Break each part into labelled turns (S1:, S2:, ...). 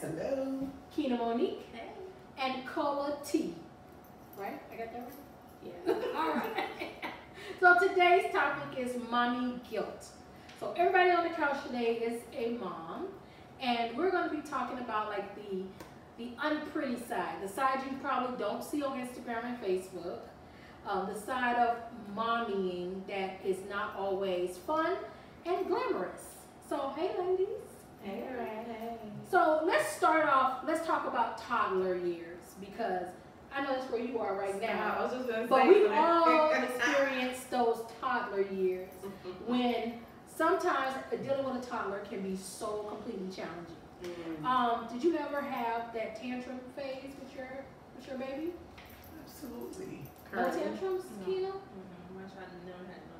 S1: Hello.
S2: Keena Monique.
S3: Hey.
S2: And Cola T. Right? I got that right?
S3: Yeah.
S2: All right. So today's topic is mommy guilt. So everybody on the couch today is a mom, and we're going to be talking about like the unpretty side, the side you probably don't see on Instagram and Facebook, the side of mommying that is not always fun and glamorous. So hey ladies.
S3: Hey, hey.
S2: So let's start off, let's talk about toddler years, because I know that's where you are right now.
S3: I was just gonna
S2: But
S3: say,
S2: we've all experienced those toddler years when sometimes dealing with a toddler can be so completely challenging. Did you ever have that tantrum phase with your baby?
S1: Absolutely.
S2: No tantrums, Keena?
S3: My child never had no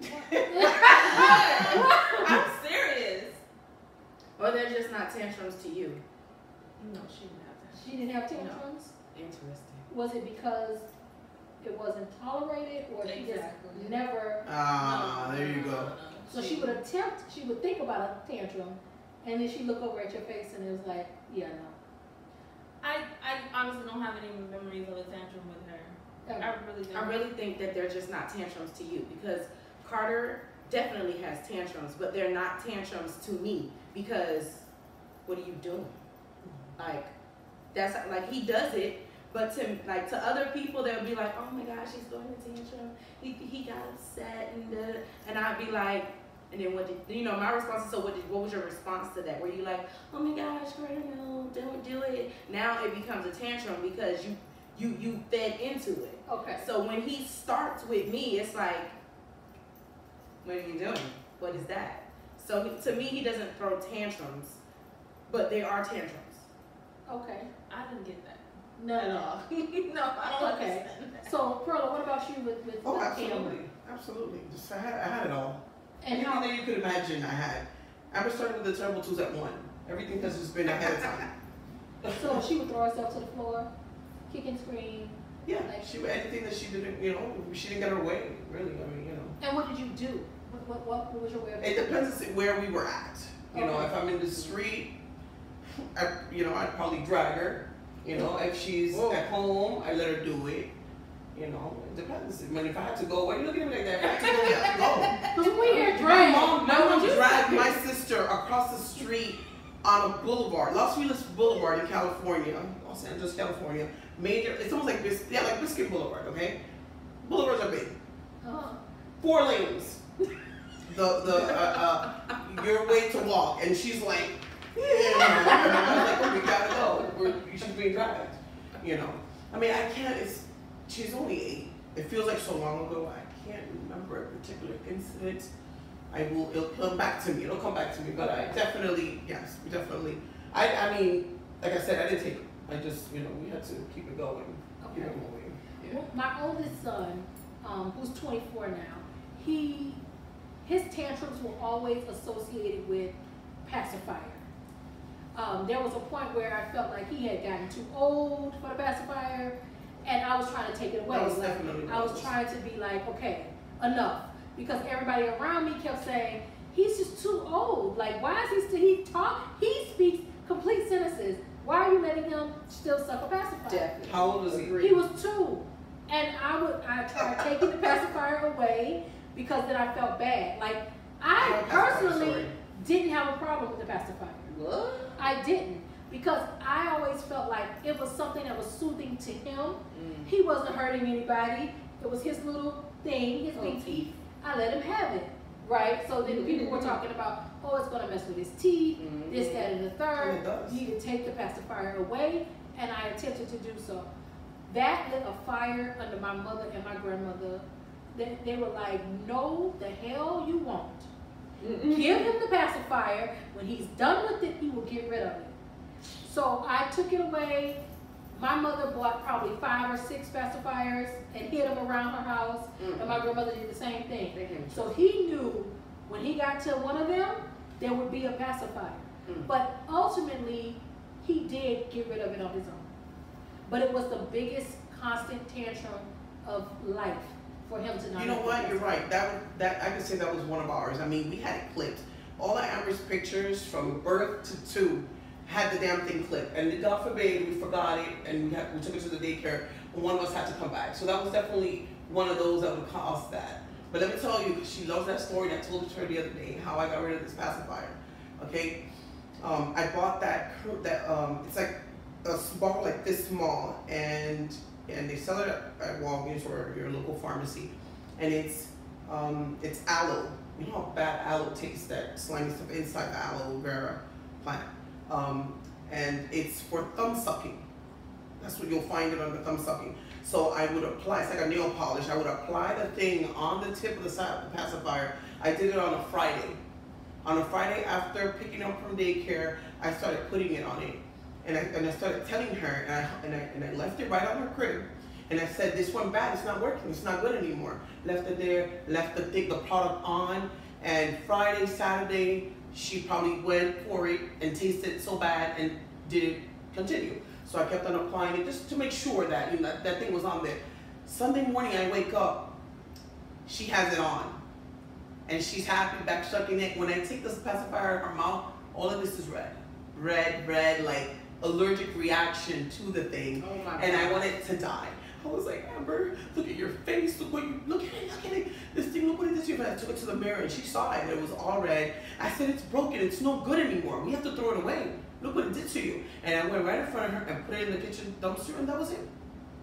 S3: tantrums. I'm serious.
S4: Or they're just not tantrums to you.
S3: No, she didn't have tantrums.
S2: She didn't have tantrums?
S4: Interesting.
S2: Was it because it wasn't tolerated, or she just never?
S1: There you go.
S2: So she would think about a tantrum, and then she look over at your face and it was like, yeah, no.
S3: I honestly don't have any memories of a tantrum with her. I really don't.
S4: I really think that they're just not tantrums to you, because Carter definitely has tantrums, but they're not tantrums to me, because what are you doing? Like, that's like, he does it, but to other people they'll be like, oh my gosh, he's throwing a tantrum, he got upset, and I'd be like, and then what did, my response is, so what was your response to that? Were you like, oh my gosh, Carter, no, don't do it? Now it becomes a tantrum because you fed into it.
S2: Okay.
S4: So when he starts with me, it's like, what are you doing? What is that? So to me, he doesn't throw tantrums, but there are tantrums.
S2: Okay.
S3: I didn't get that.
S2: No.
S3: At all. No, I don't
S2: Okay.
S3: understand that.
S2: So Perla, what about you with
S1: Oh,
S2: Cameron?
S1: absolutely. Absolutely. Just I had it all.
S2: And
S1: Anything
S2: how?
S1: that you could imagine, I had. I was starting with the terrible twos at 1. Everything has just been ahead of time.
S2: So she would throw herself to the floor, kick and scream.
S1: Yeah, she would, anything that she didn't, she didn't get her way, really. I mean,
S2: And what did you do? What was your way of
S1: It depends where we were at. If I'm in the street, I'd probably drag her. If she's at home, I let her do it. It depends. If I had to go, why are you looking at me like that? If I had to go, we have to go.
S2: Because we hear
S1: My
S2: drag.
S1: mom dragged my sister across the street on a boulevard, Los Feliz Boulevard in California, Los Angeles, California. Major, it's almost like like Biscuit Boulevard, okay? Boulevards are big. 4 lanes. Your way to walk, and she's like, I'm like, oh, we gotta go. She's being dragged. I mean, I can't. She's only 8. It feels like so long ago. I can't remember a particular incident. It'll come back to me. It'll come back to me. But I definitely, yes, definitely. I mean, like I said, I didn't take it. I just, we had to keep it going, keep it moving. Yeah.
S2: Well, my oldest son, who's 24 now, his tantrums were always associated with pacifier. There was a point where I felt like he had gotten too old for the pacifier, and I was trying to take it away. I was trying to be like, okay, enough. Because everybody around me kept saying, he's just too old. Like, why is he still, he speaks complete sentences. Why are you letting him still suck a pacifier?
S4: Definitely.
S1: How old was he?
S2: He was 2. And I tried taking the pacifier away because then I felt bad. Like, I personally didn't have a problem with the pacifier.
S4: What?
S2: I didn't. Because I always felt like it was something that was soothing to him. He wasn't hurting anybody. It was his little thing, his big teeth. I let him have it, right? So then people were talking about, oh, it's going to mess with his teeth, this, that, and the third. You need to take the pacifier away, and I attempted to do so. That lit a fire under my mother and my grandmother. They were like, no, the hell you won't. Give him the pacifier. When he's done with it, he will get rid of it. So I took it away. My mother bought probably 5 or 6 pacifiers and hid them around her house, and my grandmother did the same thing. So he knew when he got to one of them, there would be a pacifier. But ultimately, he did get rid of it on his own. But it was the biggest constant tantrum of life for him to not.
S1: You know what? You're right. That I could say that was one of ours. I mean, we had it clipped. All I Piper's pictures from birth to 2 had the damn thing clipped, and God forbid we forgot it and we took it to the daycare, and one of us had to come back. So that was definitely one of those that would cause that. But let me tell you, she loves that story, and I told it to her the other day, how I got rid of this pacifier. Okay, I bought that. It's like a bottle like this small, and they sell it at Walgreens or your local pharmacy, and it's aloe. You know how bad aloe tastes, that slimy stuff inside the aloe vera plant. And it's for thumb sucking. That's what you'll find it under thumb sucking. So I would apply, it's like a nail polish. I would apply the thing on the tip of the side of the pacifier. I did it on a Friday. On a Friday after picking up from daycare, I started putting it on it. And I started telling her, and I left it right on her crib. And I said, this one bad, it's not working, it's not good anymore. Left it there, left the product on, and Friday, Saturday, she probably went for it and tasted it so bad and didn't continue. So I kept on applying it just to make sure that, you know, that thing was on there. Sunday morning I wake up, she has it on. And she's happy, back sucking it. When I take this pacifier out of her mouth, all of this is red. Red, like allergic reaction to the thing. Oh my God. And I wanted to die. I was like, Amber, look at your face, look at it. This thing, look what it did to you. And I took it to the mirror and she saw it and it was all red. I said, it's broken, it's no good anymore. We have to throw it away. Look what it did to you. And I went right in front of her and put it in the kitchen dumpster, and that was it.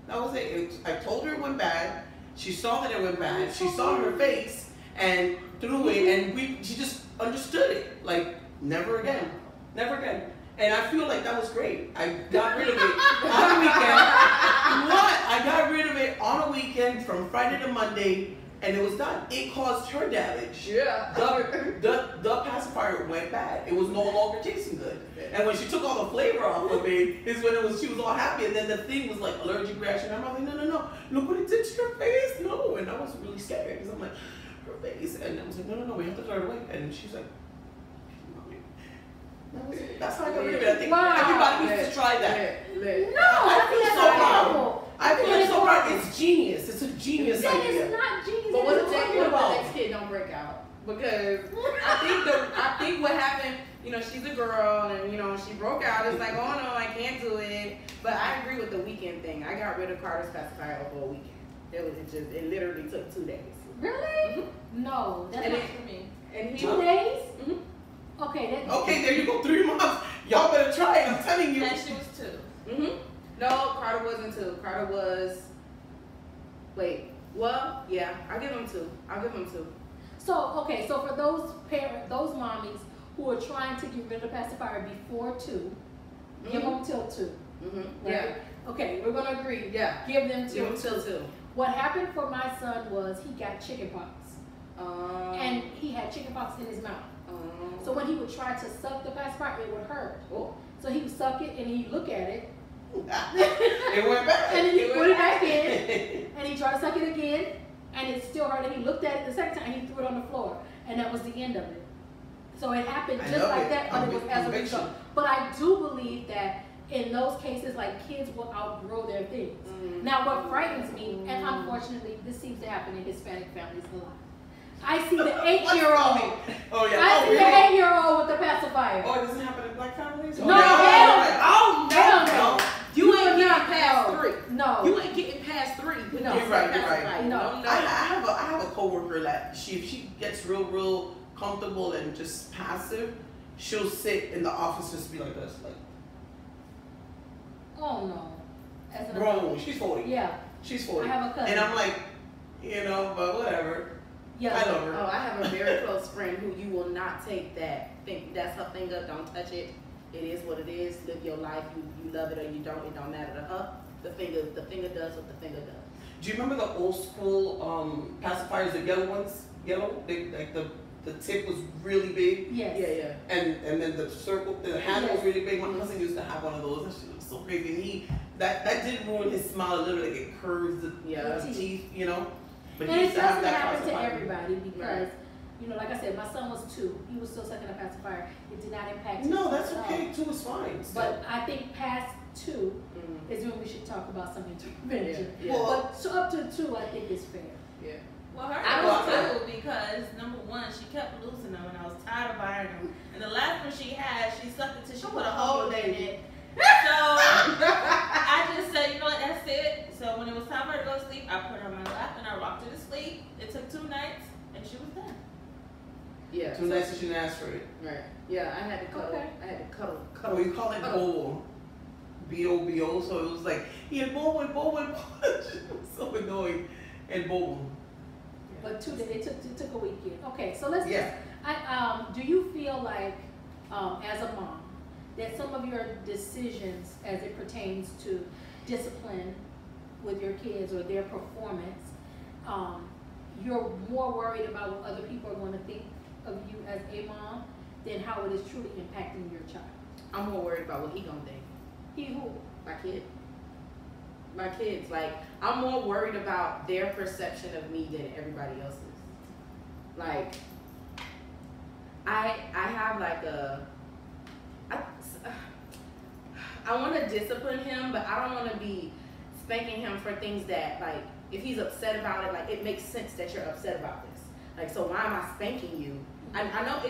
S1: That was it. I told her it went bad. She saw that it went bad. She saw her face and threw it, and she just understood it. Like, never again. Never again. And I feel like that was great. I got rid of it on a weekend. What? I got rid of it on a weekend from Friday to Monday, and it was done. It caused her damage.
S4: Yeah.
S1: The pacifier went bad. It was no longer tasting good. And when she took all the flavor off of it, is when she was all happy. And then the thing was like allergic reaction. I'm like, no. Look what it did to your face. No. And I was really scared because I'm like, her face. And I was like, no, we have to throw it away. And she's like, that's how I got rid of it. I think everybody needs to try that.
S2: No,
S1: I feel so proud.
S2: horrible.
S1: I feel so proud. It's genius. It's a genius
S2: That
S1: idea.
S2: is not genius.
S4: But what's
S2: That's
S4: the
S2: horrible.
S4: next kid don't break out? Because I think what happened, you know, she's a girl and, you know, she broke out. It's like, oh no, I can't do it. But I agree with the weekend thing. I got rid of Carter's pacifier over a weekend. It literally took 2 days.
S2: Really?
S4: Mm-hmm.
S2: No, that's not for me.
S4: And
S2: 2 days?
S4: Mm-hmm.
S2: Okay,
S1: there you go. 3 months. Y'all better try it. I'm telling you.
S3: And she was 2.
S4: Mm-hmm. No, Carter wasn't 2. Carter was. Wait. Well, yeah. I'll give him 2.
S2: So for those mommies who are trying to get rid of the pacifier before 2, give them till 2.
S4: Mm-hmm.
S2: Right?
S4: Yeah.
S2: Okay, we're gonna agree.
S4: Yeah.
S2: Give them till
S4: 2.
S2: What happened for my son was he got chickenpox, and he had chickenpox in his mouth. So when he would try to suck the pacifier, it would hurt.
S4: Oh.
S2: So he would suck it and he'd look at it.
S1: It went back.
S2: And then he put it back in, and he tried to suck it again, and it still hurt. And he looked at it the second time, and he threw it on the floor, and that was the end of it. So it happened just like that, but it was as a result. But I do believe that in those cases, like, kids will outgrow their things. Now, what frightens me, and unfortunately, this seems to happen in Hispanic families a lot. I see the 8-year-old.
S1: Oh yeah.
S2: I see the 8-year-old with the pacifier.
S1: Oh, it doesn't happen in black families?
S2: No, hell
S1: no.
S4: You ain't getting past 3.
S2: No.
S4: You ain't getting past 3.
S2: No.
S1: You're right.
S2: No.
S1: I have a coworker that if she gets real comfortable and just passive, she'll sit in the office just be like this, like.
S2: Oh no. As an
S1: grown.
S2: adult.
S1: She's 40.
S2: Yeah.
S1: She's 40.
S2: I have a cousin.
S1: And I'm like, but whatever.
S2: Yeah.
S1: I love her.
S4: Oh, I have a very close friend who you will not take that. Think that's her finger. Don't touch it. It is what it is. Live your life. You love it or you don't. It don't matter to her. The finger does what the finger does.
S1: Do you remember the old school pacifiers, the yellow ones? Yellow? Like the tip was really big.
S2: Yes.
S4: Yeah.
S1: And then the circle, the handle was really big. My cousin used to have one of those. That shit was so crazy. And that did ruin his smile a little. Like it curves the teeth, you know. But
S2: and
S1: he
S2: it
S1: used to have
S2: doesn't
S1: that
S2: happen to
S1: pacifier.
S2: everybody because, you know, like I said, my son was 2. He was still sucking a pacifier. It did not impact his
S1: No, that's
S2: health.
S1: okay. 2 is fine. Still.
S2: But I think past 2 is when we should talk about some intervention.
S4: Yeah.
S1: Well,
S2: But so up to 2, I think is fair.
S4: Yeah.
S3: Well, her
S4: I
S3: was
S4: was
S3: too, because number one, she kept losing them, and I was tired of buying them. And the last one she had, she sucked it till she put a hole in it. So I just said, you know what, that's it. So when it was time for her to go to sleep, I put her on my lap and I rocked her to sleep. It took 2 nights, and she was done.
S4: Yeah.
S1: 2 nights and she didn't ask for it.
S4: Right. Yeah, I had to cuddle.
S2: Okay.
S4: I had to cuddle.
S1: Oh, you call it bobo. B-O-B-O, so it was like, yeah, bobo, it was so annoying. And bobo.
S2: But 2 days, it took a weekend. Okay, so let's
S1: Yeah.
S2: do you feel like, as a mom, that some of your decisions as it pertains to discipline with your kids or their performance, you're more worried about what other people are going to think of you as a mom than how it is truly impacting your child?
S4: I'm more worried about what he gonna think.
S2: He who?
S4: My kid. My kids. Like, I'm more worried about their perception of me than everybody else's. Like, I have like I want to discipline him, but I don't want to be spanking him for things that, like, if he's upset about it, like, it makes sense that you're upset about this. Like, so why am I spanking you? I know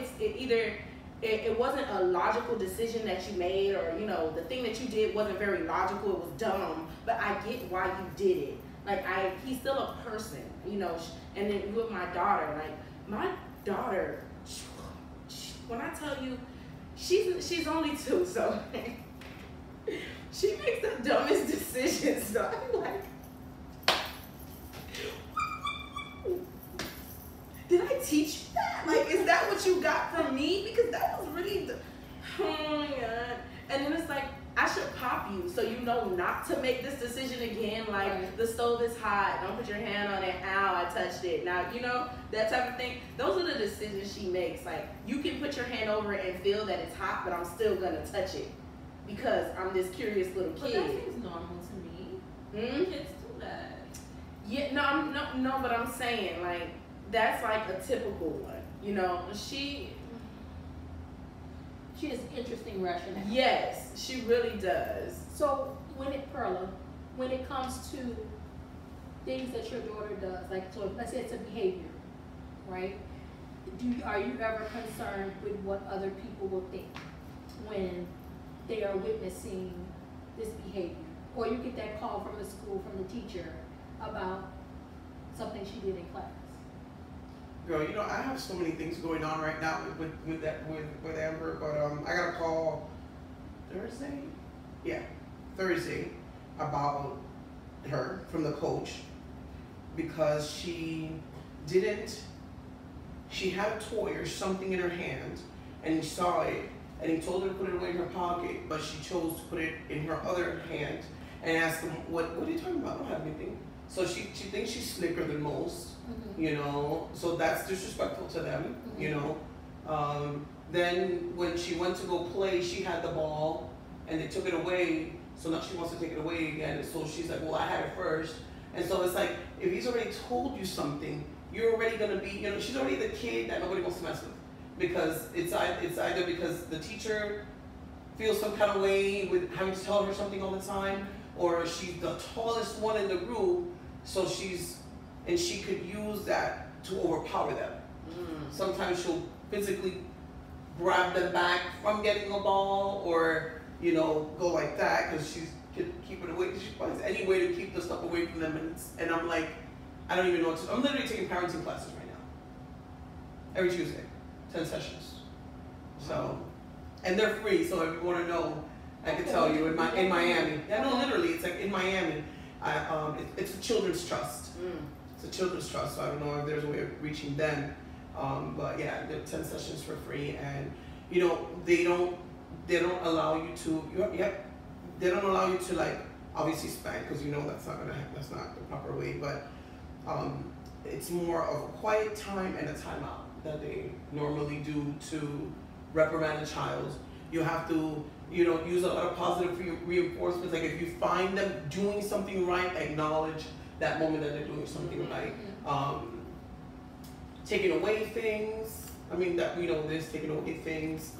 S4: it wasn't a logical decision that you made, or, you know, the thing that you did wasn't very logical, it was dumb, but I get why you did it. Like, he's still a person, you know. And then with my daughter, like, my daughter, when I tell you, she's only 2, so she makes the dumbest decisions. So I'm like, did I teach you that? Like, is that what you got from me? Because that was really, oh my God. And then it's like, I should pop you so you know not to make this decision again. Like, right. The stove is hot, don't put your hand on it. Ow, I touched it. Now, you know, that type of thing. Those are the decisions she makes. Like, you can put your hand over it and feel that it's hot, but I'm still gonna touch it because I'm this curious little kid.
S3: But that seems normal to me. Kids do that.
S4: Yeah, no, but I'm saying, like, that's like a typical one. You know, she
S2: has interesting rationale.
S4: Yes, she really does.
S2: So Perla, when it comes to things that your daughter does, like, so let's say it's a behavior, right? Are you ever concerned with what other people will think when they are witnessing this behavior? Or you get that call from the school, from the teacher, about something she did in class?
S1: Girl, you know, I have so many things going on right now with Amber, but I got a call Thursday? Yeah, Thursday, about her from the coach because she had a toy or something in her hand and he saw it and he told her to put it away in her pocket, but she chose to put it in her other hand and asked him, what are you talking about? I don't have anything. So she thinks she's slicker than most. You know, so that's disrespectful to them, you know. Then when she went to go play, she had the ball and they took it away, so now she wants to take it away again. And so she's like, well, I had it first. And so it's like, if he's already told you something, you're already gonna be, you know, she's already the kid that nobody wants to mess with. Because it's either because the teacher feels some kind of way with having to tell her something all the time, or she's the tallest one in the group, so she could use that to overpower them. Sometimes she'll physically grab them back from getting a ball, or, you know, go like that because she's keep it away. She finds any way to keep the stuff away from them, and I'm like, I don't even know what to do. I'm literally taking parenting classes right now. Every Tuesday, 10 sessions. So, and they're free. So if you want to know, I can tell you in Miami. Yeah, no, literally, it's like in Miami. It's a children's trust. It's a children's trust, so I don't know if there's a way of reaching them. But yeah, they're 10 sessions for free, and you know they don't allow you to. They don't allow you to, like, obviously spank, because you know that's not the proper way. But it's more of a quiet time and a timeout that they normally do to reprimand a child. You have to, you know, use a lot of positive reinforcements. Like, if you find them doing something right, acknowledge that moment that they're doing something right. Taking away things, I mean, that we know this, taking away things.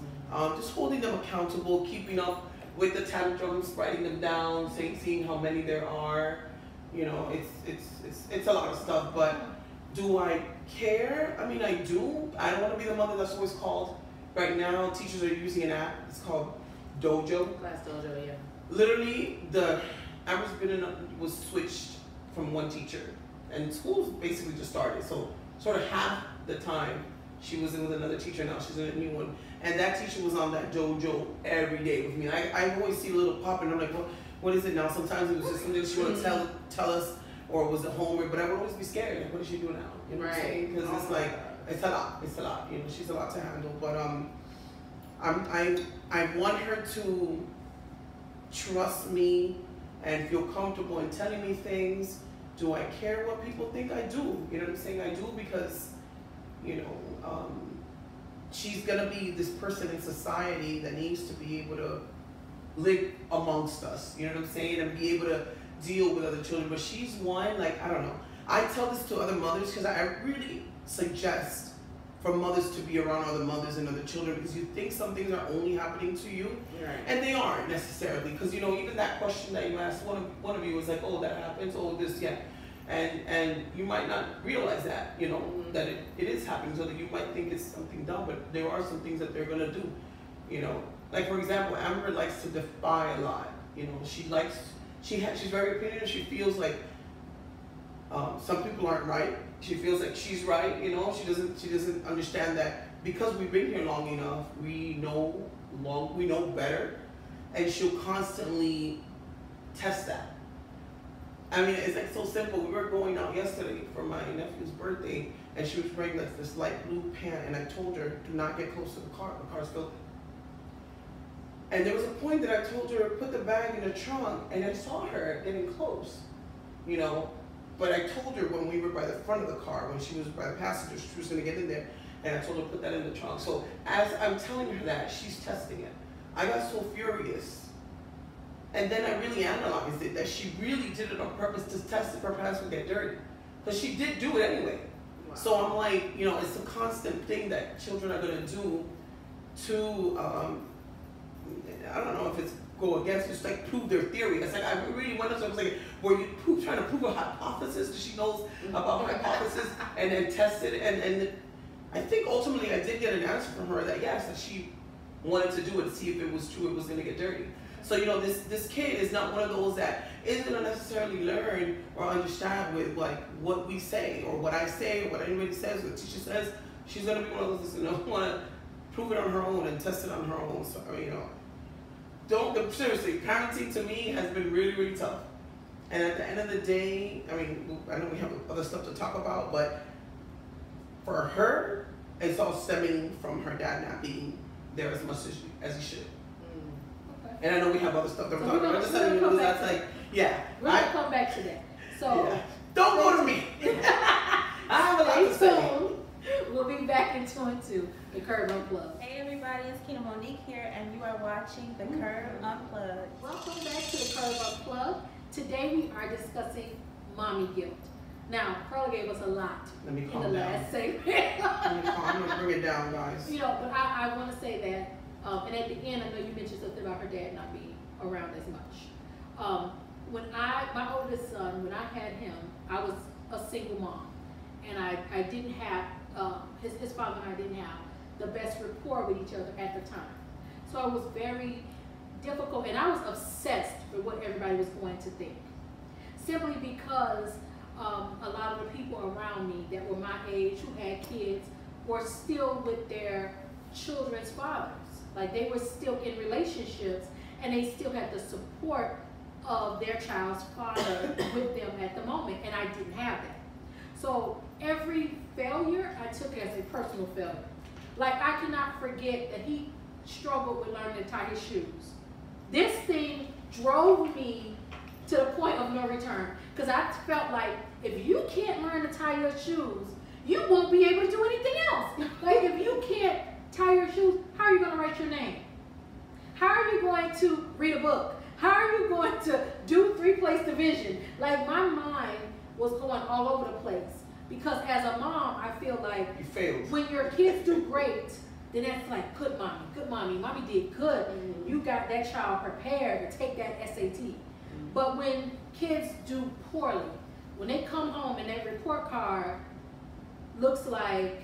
S1: Just holding them accountable, keeping up with the tantrums, writing them down, seeing how many there are. You know, it's a lot of stuff, but Do I care? I mean, I do. I don't want to be the mother that's always called. Right now, teachers are using an app. It's called Dojo.
S4: Class Dojo, yeah.
S1: Literally, the average was switched from one teacher, and school's basically just started. So sort of half the time she was in with another teacher. Now she's in a new one, and that teacher was on that Dojo every day with me. I always see a little pop, and I'm like, what is it now? Sometimes it was just something she wanted to tell us, or it was a homework. But I would always be scared. Like, what is she doing now? You know what I'm saying? Because it's like it's a lot. It's a lot. You know, she's a lot to handle. But I want her to trust me and feel comfortable in telling me things. Do I care what people think? I do. You know what I'm saying? I do because, you know, she's gonna be this person in society that needs to be able to live amongst us. You know what I'm saying? And be able to deal with other children. But she's one, like, I don't know. I tell this to other mothers because I really suggest for mothers to be around other mothers and other children, because you think some things are only happening to you,
S4: right.
S1: And they aren't necessarily. Because, you know, even that question that you asked, one of you was like, oh, that happens, oh, this, yeah. And you might not realize that, you know, that it is happening, so that you might think it's something dumb, but there are some things that they're gonna do, you know. Like, for example, Amber likes to defy a lot, you know. She's very opinionated. She feels like some people aren't right. She feels like she's right, you know. She doesn't understand that because we've been here long enough, we know better, and she'll constantly test that. I mean, it's like so simple. We were going out yesterday for my nephew's birthday, and she was wearing like this light blue pant, and I told her, do not get close to the car. The car's filthy. And there was a point that I told her, put the bag in the trunk, and I saw her getting close, you know. But I told her when we were by the front of the car, when she was by the passenger, she was going to get in there, and I told her to put that in the trunk. So as I'm telling her that, she's testing it. I got so furious. And then I really analyzed it, that she really did it on purpose to test if her pants would get dirty. Because she did do it anyway. Wow. So I'm like, you know, it's a constant thing that children are going to do to, I don't know if it's go against, just like prove their theory. It's like, I really wonder, so I was like, were you trying to prove a hypothesis? Does she knows about hypothesis and then test it? And I think ultimately I did get an answer from her that yes, that she wanted to do it to see if it was true, it was going to get dirty. So, you know, this kid is not one of those that isn't going to necessarily learn or understand with like what we say or what I say or what anybody says, what the teacher says. She's going to be one of those that's going to want to prove it on her own and test it on her own. So, you know, seriously, parenting to me has been really, really tough. And at the end of the day, I mean, I know we have other stuff to talk about, but for her, it's all stemming from her dad not being there as much as he should. Okay. And I know we have other stuff that we're talking about. I'm just telling you, that's like, yeah.
S2: We're going to come back to that. So,
S1: yeah. Don't go to me. I have a lot to say.
S2: We'll be back in 2 and 2, the Curve-Unplugged.
S3: Hey everybody, it's Kina Monique here, and you are watching the Curve-Unplugged.
S2: Welcome back to the Curve-Unplugged. Today we are discussing mommy guilt. Now, Pearl gave us a lot in the last segment.
S1: I'm going to bring it down, guys.
S2: You know, but I want to say that, and at the end, I know you mentioned something about her dad not being around as much. When my oldest son, when I had him, I was a single mom. And I didn't have, his father and I didn't have the best rapport with each other at the time. So it was very difficult, and I was obsessed with what everybody was going to think. Simply because a lot of the people around me that were my age who had kids were still with their children's fathers. Like they were still in relationships, and they still had the support of their child's father with them at the moment, and I didn't have that. So every failure I took as a personal failure. Like I cannot forget that he struggled with learning to tie his shoes. This thing drove me to the point of no return, because I felt like if you can't learn to tie your shoes, you won't be able to do anything else. Like if you can't tie your shoes, how are you going to write your name? How are you going to read a book? How are you going to do 3-place division? Like my mind was going all over the place, because as a mom, I feel like
S1: you failed.
S2: When your kids do great, then that's like good mommy, mommy did good. Mm-hmm. You got that child prepared to take that SAT. Mm-hmm. But when kids do poorly, when they come home and that report card looks like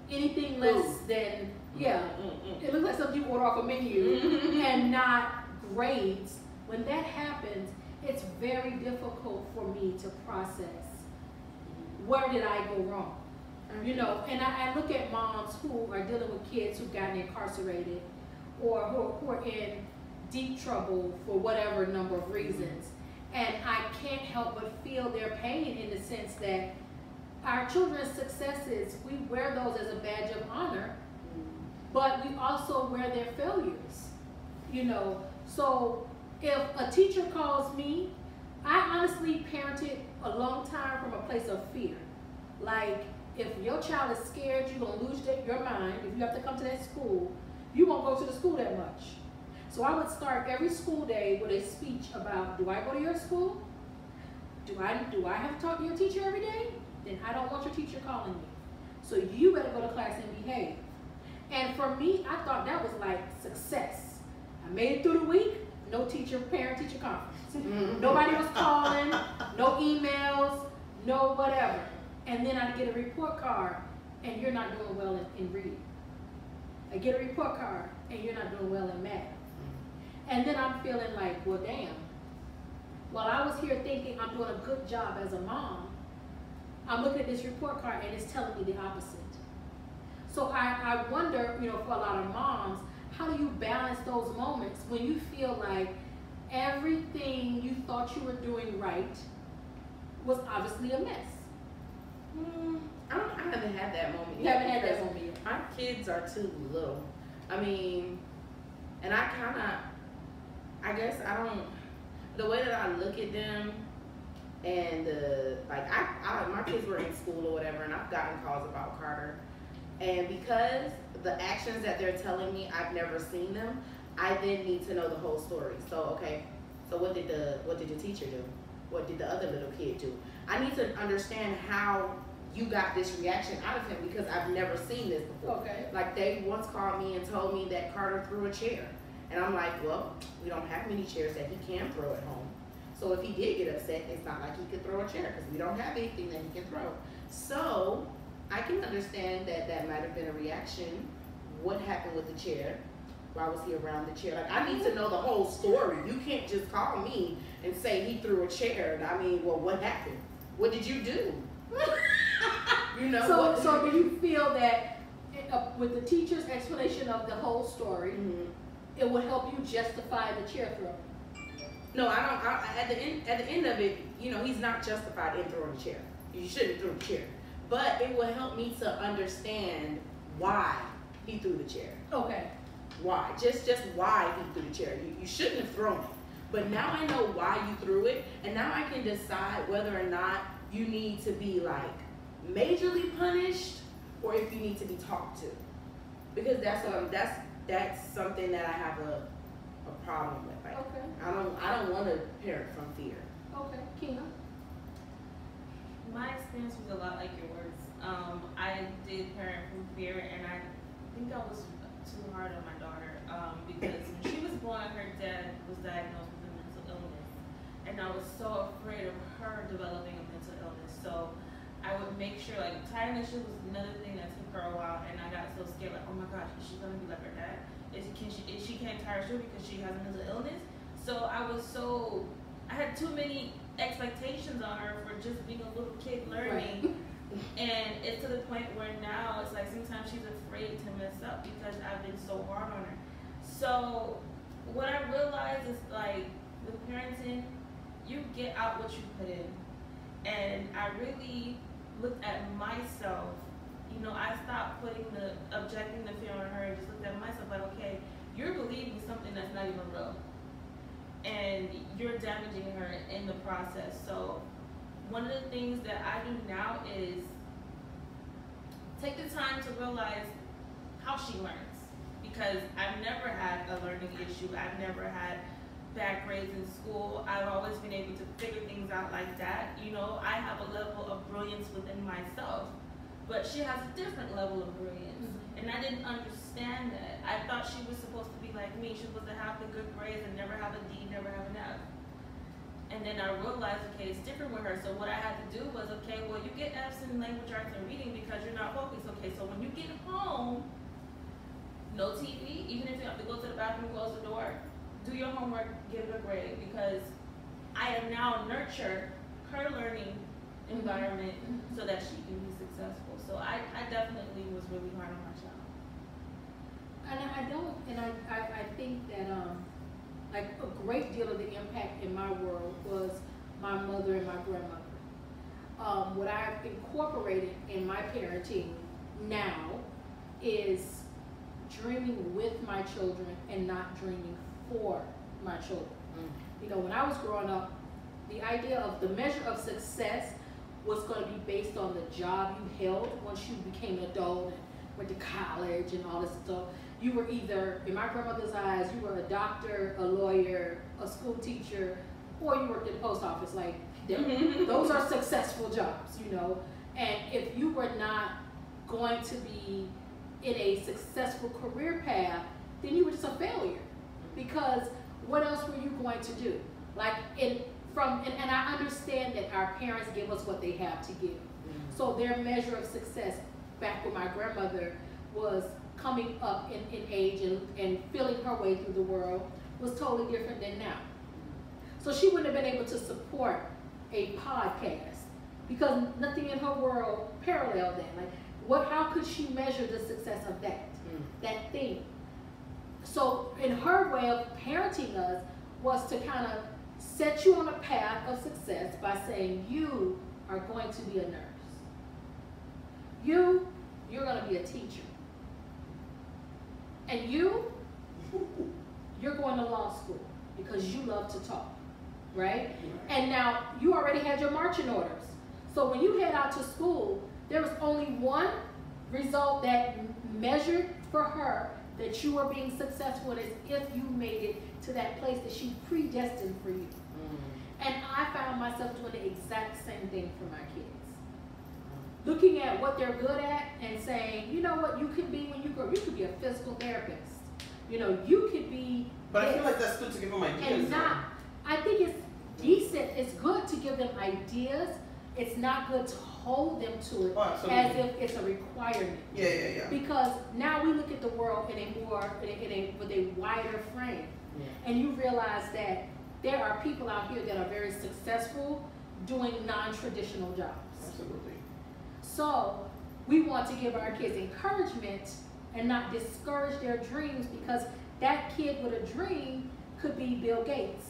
S2: anything less than, it looks like something you order off a menu and not grades. When that happens, it's very difficult for me to process, where did I go wrong? You know, and I look at moms who are dealing with kids who've gotten incarcerated or who are in deep trouble for whatever number of reasons. And I can't help but feel their pain in the sense that our children's successes, we wear those as a badge of honor, but we also wear their failures, you know. So if a teacher calls me, I honestly parented a long time from a place of fear. Like, if your child is scared, you're going to lose your mind. If you have to come to that school, you won't go to the school that much. So I would start every school day with a speech about, do I go to your school? Do I have to talk to your teacher every day? Then I don't want your teacher calling me. So you better go to class and behave. And for me, I thought that was like success. I made it through the week, no parent-teacher conference. Nobody was calling, no emails, no whatever. And then I get a report card, and you're not doing well in reading. I get a report card, and you're not doing well in math. And then I'm feeling like, well, damn. While I was here thinking I'm doing a good job as a mom, I'm looking at this report card, and it's telling me the opposite. So I wonder, you know, for a lot of moms, how do you balance those moments when you feel like everything you thought you were doing right was obviously a mess?
S4: I haven't had that moment
S2: You
S4: yet.
S2: haven't had that moment yet.
S4: My kids are too little. I mean, and I guess I don't, the way that I look at them, and my kids were in school or whatever, and I've gotten calls about Carter. And because the actions that they're telling me, I've never seen them, I then need to know the whole story. So, okay, so what did the teacher do? What did the other little kid do? I need to understand how you got this reaction out of him, because I've never seen this before.
S2: Okay.
S4: Like, they once called me and told me that Carter threw a chair. And I'm like, well, we don't have many chairs that he can throw at home. So if he did get upset, it's not like he could throw a chair, because we don't have anything that he can throw. So I can understand that that might have been a reaction. What happened with the chair? Why was he around the chair? Like, I need to know the whole story. You can't just call me and say he threw a chair. And I mean, well, what happened? What did you do? You know.
S2: So do you feel that with the teacher's explanation of the whole story, it would help you justify the chair throw?
S4: No, I don't. At the end of it, you know, he's not justified in throwing the chair. You shouldn't throw the chair. But it will help me to understand why he threw the chair.
S2: Okay.
S4: Why? Just why he threw the chair. You shouldn't have thrown it. But now I know why you threw it, and now I can decide whether or not you need to be like majorly punished, or if you need to be talked to. Because that's something that I have a problem with. Like,
S2: Okay.
S4: I don't want to parent from fear.
S2: Okay. Kina?
S3: My experience was a lot like yours. I did parent from fear, and I think I was too hard on my daughter because when she was born, her dad was diagnosed with a mental illness, and I was so afraid of her developing a mental illness. So I would make sure, like, tying the shoe was another thing that took her a while, and I got so scared, like, oh my gosh, is she gonna be like her dad? Is she can't tie her shoe because she has a mental illness? So I had too many expectations on her for just being a little kid learning. Right. And it's to the point where now it's like sometimes she's afraid to mess up because I've been so hard on her. So what I realized is, like, with parenting, you get out what you put in. And I really looked at myself. You know, I stopped objecting the fear on her and just looked at myself like, okay, you're believing something that's not even real. And you're damaging her in the process. So one of the things that I do now is take the time to realize how she learns. Because I've never had a learning issue. I've never had bad grades in school. I've always been able to figure things out like that. You know, I have a level of brilliance within myself. But she has a different level of brilliance. And I didn't understand that. I thought she was supposed to be like me. She was supposed to have the good grades and never have a D, never have an F. And then I realized, okay, it's different with her. So what I had to do was, okay, well, you get F's in language arts and reading because you're not focused. Okay, so when you get home, no TV, even if you have to go to the bathroom, close the door, do your homework, give it a grade, because I am now nurture her learning environment so that she can be successful. So I definitely was really hard on my child.
S2: And I think that like a great deal of the impact in my world was my mother and my grandmother. What I've incorporated in my parenting now is dreaming with my children and not dreaming for my children. You know, when I was growing up, the idea of the measure of success was going to be based on the job you held once you became an adult and went to college and all this stuff. You were either, in my grandmother's eyes, you were a doctor, a lawyer, a school teacher, or you worked at the post office. Like, those are successful jobs, you know. And if you were not going to be in a successful career path, then you were just a failure. Because what else were you going to do? Like, and I understand that our parents give us what they have to give. So their measure of success back when my grandmother was coming up in age and feeling her way through the world was totally different than now. So she wouldn't have been able to support a podcast because nothing in her world paralleled that. Like, how could she measure the success of that thing? So in her way of parenting us was to kind of set you on a path of success by saying you are going to be a nurse. You're going to be a teacher. And you're going to law school because you love to talk, right? And now you already had your marching orders. So when you head out to school, there was only one result that measured for her that you were being successful as if you made it to that place that she predestined for you. And I found myself doing the exact same thing for my kids. Looking at what they're good at and saying, you know what you could be when you grow up. You could be a physical therapist. You know, you could be.
S1: But I feel like that's good to give them ideas.
S2: And I think it's decent. It's good to give them ideas. It's not good to hold them to it as if it's a requirement.
S1: Yeah.
S2: Because now we look at the world with a wider frame, and you realize that there are people out here that are very successful doing non-traditional jobs.
S1: Absolutely.
S2: So we want to give our kids encouragement and not discourage their dreams, because that kid with a dream could be Bill Gates.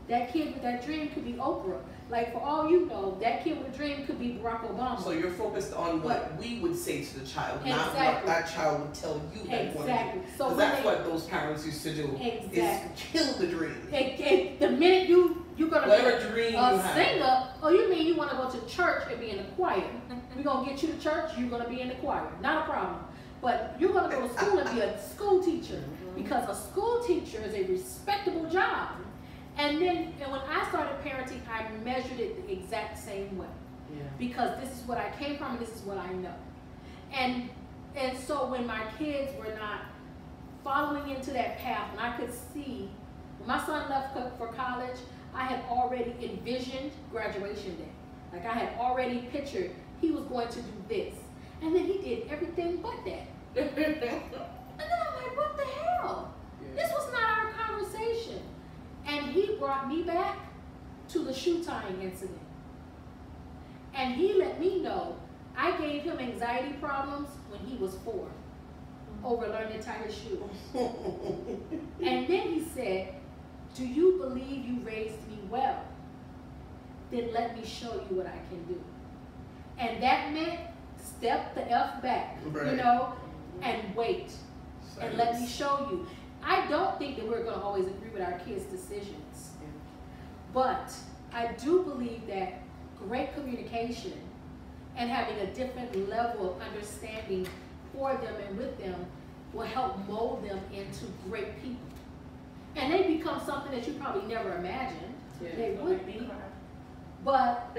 S2: That kid with that dream could be Oprah. Like, for all you know, that kid with a dream could be Barack Obama.
S1: So you're focused on what we would say to the child, not what that child would tell you.
S2: Exactly.
S1: So that's what those parents used to do.
S2: Exactly.
S1: Is kill the dream.
S2: The minute you're gonna
S1: whatever
S2: be
S1: dream
S2: a singer, oh, you mean you want to go to church and be in the choir? We're gonna get you to church. You're gonna be in the choir. Not a problem. But you're gonna go to school and be a school teacher, because a school teacher is a respectable job. And when I started parenting, I measured it the exact same way. Because this is what I came from and this is what I know. And so when my kids were not following into that path, and I could see, when my son left for college, I had already envisioned graduation day. Like, I had already pictured he was going to do this. And then he did everything but that. And then I'm like, what the hell? This was not our conversation. And he brought me back to the shoe tying incident. And he let me know I gave him anxiety problems when he was 4 over learning to tie his shoe. And then he said, do you believe you raised me well? Then let me show you what I can do. And that meant step the F back, you know, and wait. And let me show you. I don't think that we're going to always agree with our kids' decisions. But I do believe that great communication and having a different level of understanding for them and with them will help mold them into great people. And they become something that you probably never imagined they would be. But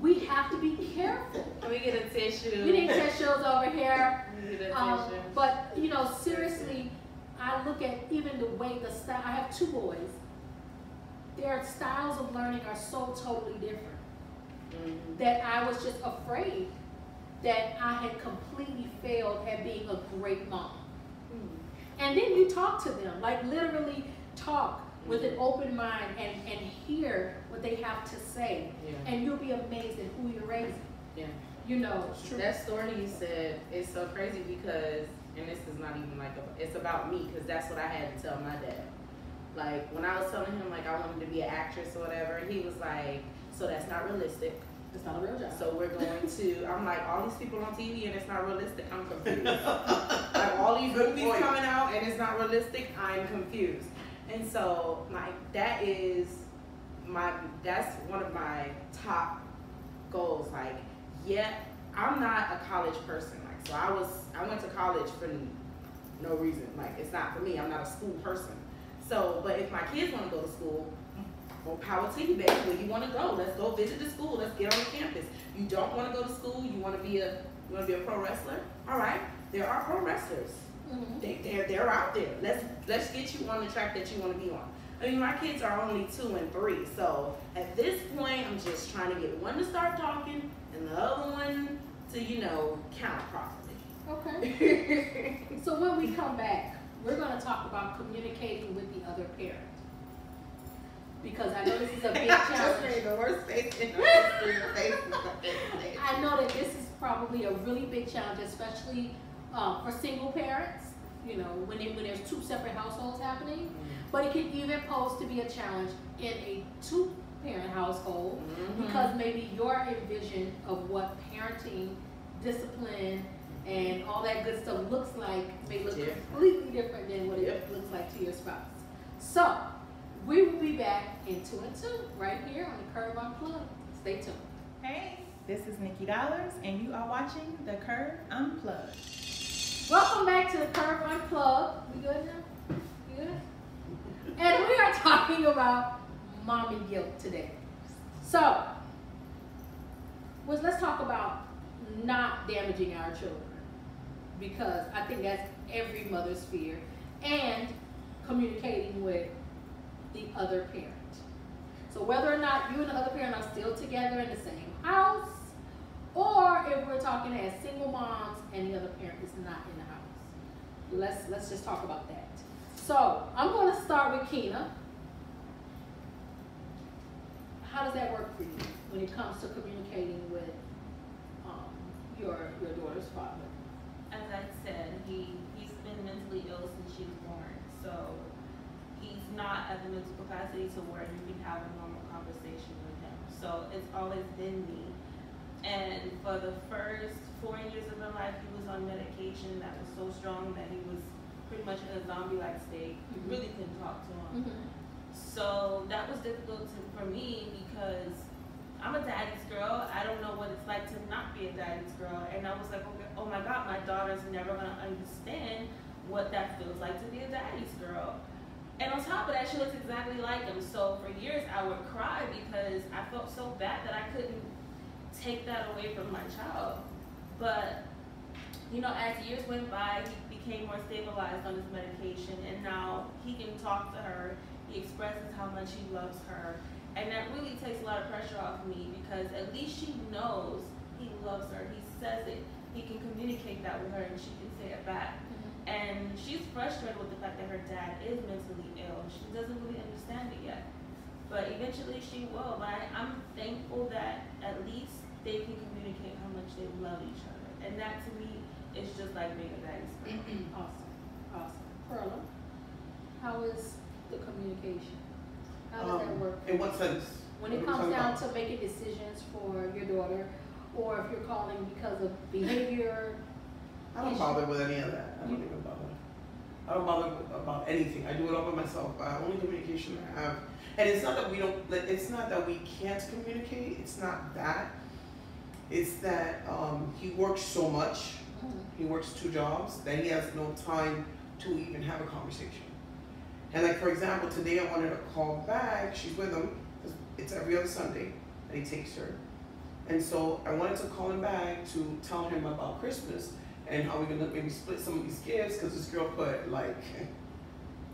S2: we have to be careful.
S4: Can we get a tissue?
S2: We need tissues over here.
S4: We get a tissue.
S2: But, you know, seriously, I look at even the way the style. I have 2 boys. their styles of learning are so totally different that I was just afraid that I had completely failed at being a great mom. And then you talk to them, like literally talk with an open mind and hear what they have to say. And you'll be amazed at who you're raising. You know,
S4: that story you said is so crazy because, and this is not even like, it's about me because that's what I had to tell my dad. Like when I was telling him like I wanted to be an actress or whatever, he was like, so that's not realistic.
S2: It's not a real job.
S4: So we're going to, I'm like, all these people on TV and it's not realistic, I'm confused. Like all these movies coming out and it's not realistic, I'm confused. And so like that's one of my top goals. Like, yeah, I'm not a college person. Like, so I went to college for no reason. Like, it's not for me. I'm not a school person. So, but if my kids want to go to school, well, power to you, baby. Where you want to go? Let's go visit the school. Let's get on the campus. You don't want to go to school. You want to be a pro wrestler. All right, there are pro wrestlers. They're out there. Let's get you on the track that you want to be on. I mean, my kids are only 2 and 3, so at this point, I'm just trying to get one to start talking and the other one to, count properly.
S2: Okay. So when we come back, we're going to talk about communicating with the other parent. Because I know this is a big challenge.
S1: The worst face in the history of Facebook.
S2: I know that this is probably a really big challenge, especially for single parents, when there's 2 separate households happening. But it can even pose to be a challenge in a 2-parent household because maybe your vision of what parenting, discipline, and all that good stuff looks like may look completely different than what it looks like to your spouse. So, we will be back in 2 and 2 right here on the Curve-Unplugged. Stay tuned.
S3: Hey, this is Nikki Dollars, and you are watching the Curve-Unplugged.
S2: Welcome back to the Curve-Unplugged. We good now? You good? And we are talking about mommy guilt today. So, let's talk about not damaging our children, because I think that's every mother's fear, and communicating with the other parent. So whether or not you and the other parent are still together in the same house, or if we're talking as single moms and the other parent is not in the house. Let's just talk about that. So I'm going to start with Keena. How does that work for you when it comes to communicating with your daughter's father?
S3: As I said, he's been mentally ill since she was born, so he's not at the mental capacity to where you can have a normal conversation with him. So it's always been me. And for the first 4 years of my life, he was on medication that was so strong that he was pretty much in a zombie-like state. You really couldn't talk to him. So that was difficult for me because I'm a daddy's girl. I don't know what it's like to not be a daddy's girl. And I was like, okay, oh my God, my daughter's never gonna understand what that feels like to be a daddy's girl. And on top of that, she looks exactly like him. So for years, I would cry because I felt so bad that I couldn't take that away from my child. But, as years went by, he became more stabilized on his medication, and now he can talk to her. He expresses how much he loves her. And that really takes a lot of pressure off me because at least she knows he loves her. He says it. He can communicate that with her, and she can say it back. And she's frustrated with the fact that her dad is mentally ill. She doesn't really understand it yet. But eventually she will. But I'm thankful that at least they can communicate how much they love each other. And that to me is just like being a daddy's girl.
S2: Awesome. Perla, how is the communication? How does that work?
S1: In what sense?
S2: When it comes down to making decisions for your daughter, or if you're calling because of behavior.
S1: I don't bother with any of that. I don't even bother. I don't bother about anything. I do it all by myself. Only communication I have, and it's not that we don't. It's not that we can't communicate. It's not that. It's that he works so much. He works 2 jobs that he has no time to even have a conversation. And like for example, today I wanted to call back. She's with him. It's every other Sunday that he takes her, and so I wanted to call him back to tell him about Christmas. And how we're gonna maybe split some of these gifts because this girl put like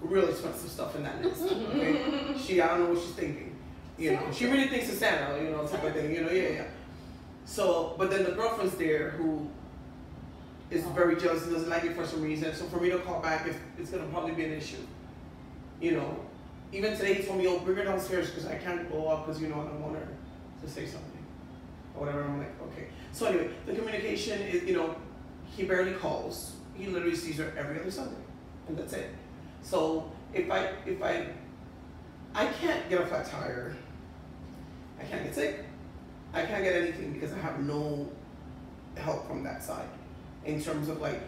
S1: real expensive stuff in that list. Okay? I don't know what she's thinking. You know, she really thinks it's Santa, you know, type of thing. You know, yeah. So, but then the girlfriend's there who is very jealous and doesn't like it for some reason. So for me to call back, it's gonna probably be an issue. You know, even today he told me, "Oh, bring her downstairs because I can't go up because you know I don't want her to say something or whatever." I'm like, okay. So anyway, the communication is, you know, he barely calls. He literally sees her every other Sunday, and that's it. So if I can't get a flat tire, I can't get sick, I can't get anything because I have no help from that side in terms of like,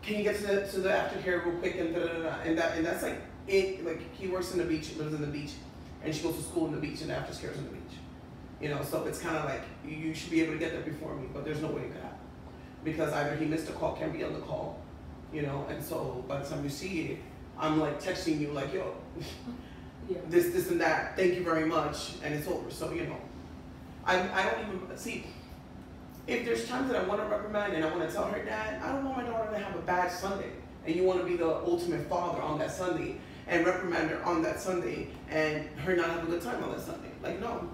S1: can you get to the aftercare real quick and and that's like it. Like he works in the beach, lives in the beach, and she goes to school in the beach and the aftercare's in the beach. You know, so it's kind of like you should be able to get there before me, but there's no way it could happen because either he missed a call, can't be on the call, you know, and so by the time you see it, I'm like texting you like, yo, this and that, thank you very much, and it's over. So you know, I don't even see if there's times that I want to reprimand and I want to tell her, Dad, I don't want my daughter to have a bad Sunday, and you want to be the ultimate father on that Sunday and reprimand her on that Sunday and her not have a good time on that Sunday. Like, no,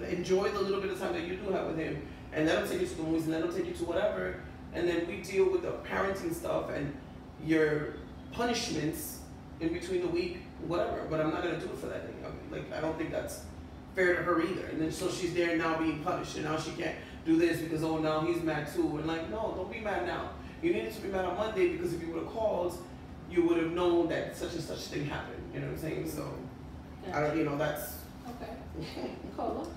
S1: enjoy the little bit of time that you do have with him and let him take you to the movies and let him take you to whatever, and then we deal with the parenting stuff and your punishments in between the week, whatever, but I'm not going to do it for that thing. Like, I don't think that's fair to her either. And then so she's there now being punished and now she can't do this because, oh, now he's mad too. And like, no, don't be mad now. You needed to be mad on Monday because if you would have called, you would have known that such and such thing happened. You know what I'm saying? So, I don't, you know, that's...
S2: Okay. Cola?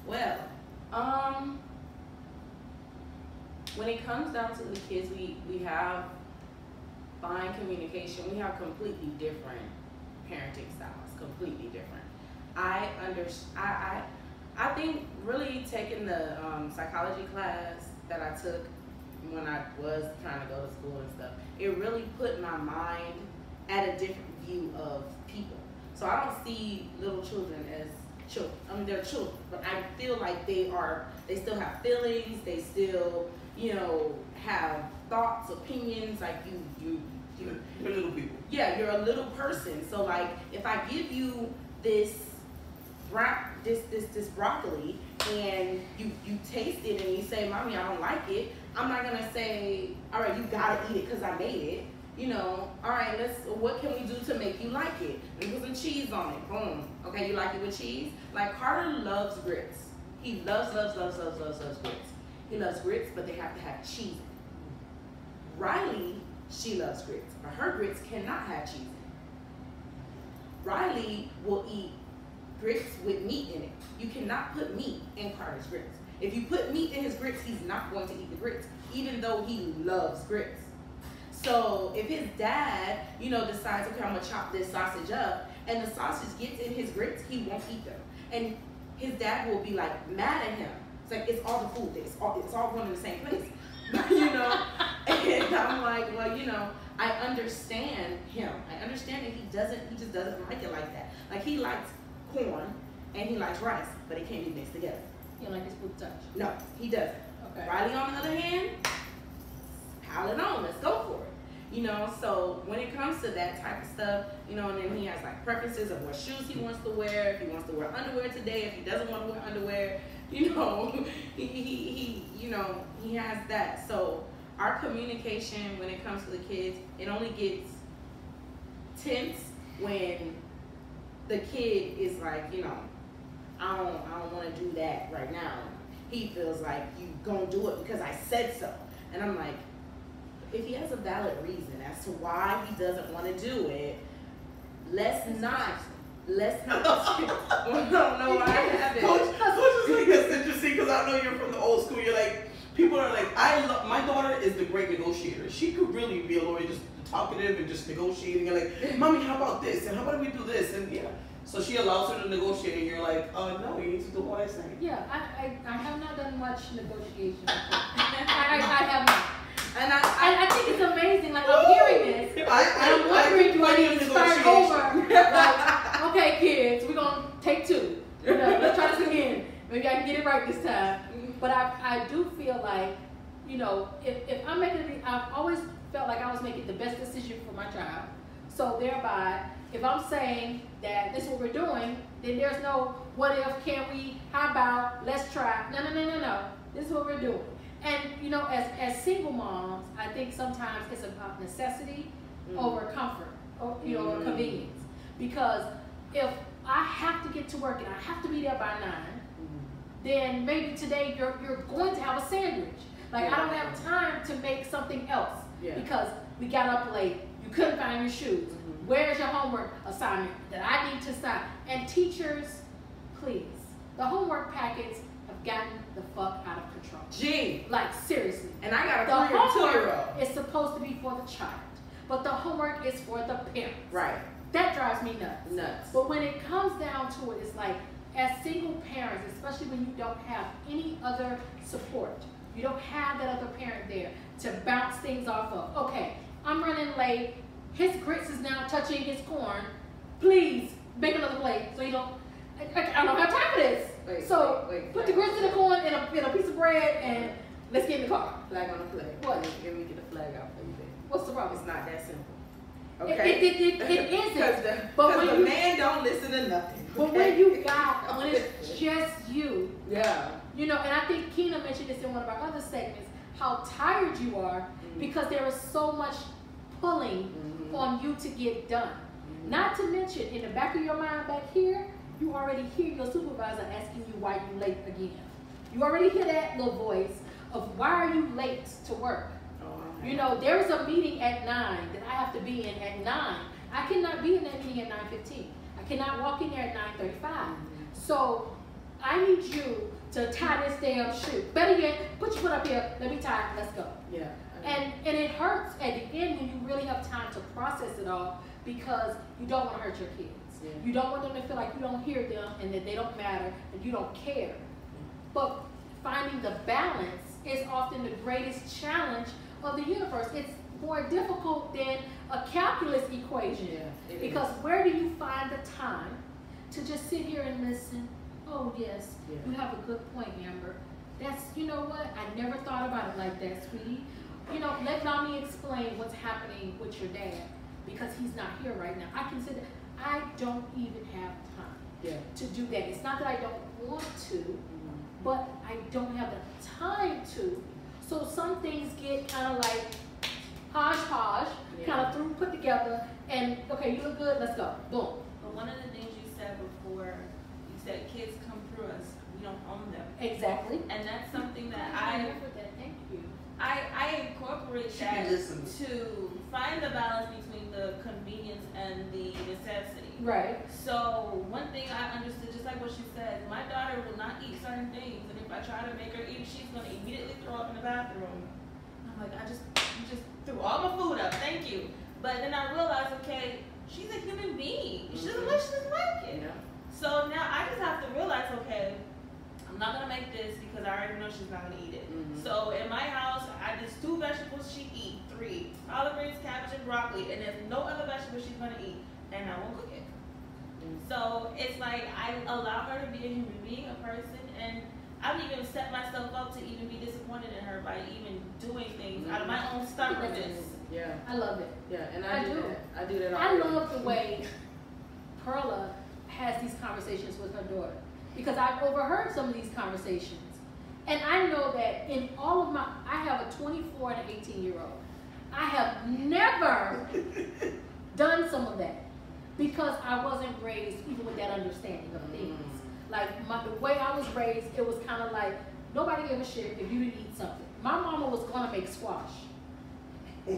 S4: Well, when it comes down to the kids, we have fine communication. We have completely different parenting styles, completely different. I think really taking the psychology class that I took when I was trying to go to school and stuff, it really put my mind at a different view of people. So I don't see little children as children. I mean, they're children, but I feel like they still have feelings, they still, you know, have thoughts, opinions, like
S1: you're little people.
S4: Yeah, you're a little person. So like, if I give you this broccoli and you taste it and you say, Mommy, I don't like it, I'm not gonna say, all right, you gotta eat it because I made it. You know, all right, what can we do to make you like it? We put some cheese on it, boom. Okay, you like it with cheese? Like Carter loves grits. He loves grits. He loves grits, but they have to have cheese in it. Riley, she loves grits, but her grits cannot have cheese in it. Riley will eat grits with meat in it. You cannot put meat in Carter's grits. If you put meat in his grits, he's not going to eat the grits, even though he loves grits. So if his dad, you know, decides, okay, I'm gonna chop this sausage up, and the sausage gets in his grits, he won't eat them. And his dad will be like mad at him. It's like, it's all the food, it's all going in the same place. You know? And I'm like, well, you know, I understand him. I understand that he just doesn't like it like that. Like he likes corn and he likes rice, but it can't be mixed together.
S2: You don't like his food touch?
S4: No, he doesn't.
S2: Okay.
S4: Riley, on the other hand, pile it on, let's go for it. You know, so when it comes to that type of stuff, you know, and then he has like preferences of what shoes he wants to wear, if he wants to wear underwear today, if he doesn't want to wear underwear, you know, he has that. So our communication when it comes to the kids, it only gets tense when the kid is like, you know, I don't want to do that right now. He feels like you gonna do it because I said so. And I'm like, if he has a valid reason as to why he doesn't want to do it, let's not. Well, no, I haven't.
S1: Coach is like, that's interesting because I know you're from the old school. You're like, people are like, my daughter is the great negotiator. She could really be a lawyer, just talkative and just negotiating. And like, Mommy, how about this? And how about we do this? And yeah. So she allows her to negotiate, and you're like, no, you need to do what I say.
S2: Yeah, I have not done much negotiation. I have not. And I think it's amazing. Like, I'm hearing this. I'm wondering, do I need to start over? Like, okay, kids, we're going to take two. You know, let's try this again. Maybe I can get it right this time. But I do feel like, you know, if I'm making, I've always felt like I was making the best decision for my child. So thereby, if I'm saying that this is what we're doing, then there's no what if, can we, how about, let's try. No. This is what we're doing. And you know, as single moms, I think sometimes it's about necessity over comfort, or you know, or convenience. Because if I have to get to work and I have to be there by 9, then maybe today you're going to have a sandwich. Like I don't have time to make something else because we got up late. You couldn't find your shoes. Where's your homework assignment that I need to sign? And teachers, please, the homework packets have gotten the fuck out of control.
S4: Gee.
S2: Like seriously.
S4: And I got a
S2: the
S4: 3 or 2 year
S2: homework
S4: old.
S2: is supposed to be for the child, but the homework is for the parents.
S4: Right.
S2: That drives me nuts.
S4: Nuts.
S2: But when it comes down to it, it's like, as single parents, especially when you don't have any other support, you don't have that other parent there to bounce things off of. Okay, I'm running late. His grits is now touching his corn. Please make another plate so you don't. I don't have time for this.
S4: Wait,
S2: put the grits in the corn in a piece of bread and let's get in the car.
S4: Flag on the flag.
S2: What?
S4: Let me get the flag out for you then.
S2: What's the problem?
S4: It's not that simple.
S2: Okay. It isn't. But when
S4: the
S2: you
S4: man don't listen to nothing.
S2: But when you got, when it's just you,
S4: yeah,
S2: you know, and I think Keena mentioned this in one of our other segments, how tired you are because there is so much pulling on you to get done. Not to mention, in the back of your mind back here, you already hear your supervisor asking you why you late again. You already hear that little voice of why are you late to work? You know, there's a meeting at 9 that I have to be in at 9. I cannot be in that meeting at 9:15. I cannot walk in there at 9:35. So I need you to tie this damn shoe. Better yet, put your foot up here. Let me tie it. Let's go.
S4: Yeah.
S2: And it hurts at the end when you really have time to process it all because you don't want to hurt your kids.
S4: Yeah.
S2: You don't want them to feel like you don't hear them and that they don't matter and you don't care. But finding the balance is often the greatest challenge of the universe. It's more difficult than a calculus equation. Because where do you find the time to just sit here and listen? Oh yes, you have a good point, Amber. That's, you know what? I never thought about it like that, sweetie. You know, let mommy explain what's happening with your dad because he's not here right now. I consider I don't even have time to do that. It's not that I don't want to, but I don't have the time to. So some things get kind of like hodgepodge, kind of put together, and okay, you look good, let's go. Boom.
S3: But one of the things you said before, you said kids come through us, we don't own them.
S2: Exactly.
S3: And that's something that
S2: Thank you.
S3: I incorporate that to find the balance between the convenience and the necessity.
S2: Right.
S3: So one thing I understood, just like what she said, my daughter will not eat certain things, and if I try to make her eat, she's gonna immediately throw up in the bathroom. I'm like, you just threw all my food up, thank you. But then I realized, okay, she's a human being. She doesn't like it. So now I just have to realize, okay, I'm not gonna make this because I already know she's not gonna eat it. So in my house, there's 2 vegetables she eat, 3 collard greens, cabbage, and broccoli, and there's no other vegetables she's gonna eat, and I won't cook it. So it's like I allow her to be a human being, a person, and I don't even set myself up to even be disappointed in her by even doing things out of my own stubbornness.
S4: Yeah.
S2: I love it.
S4: Yeah, and I do that. I do that all
S2: I love the way Perla has these conversations with her daughter because I've overheard some of these conversations. And I know that in all of I have a 24 and an 18-year-old. I have never done some of that because I wasn't raised even with that understanding of things. Like the way I was raised, it was kind of like nobody gave a shit if you didn't eat something. My mama was gonna make squash. To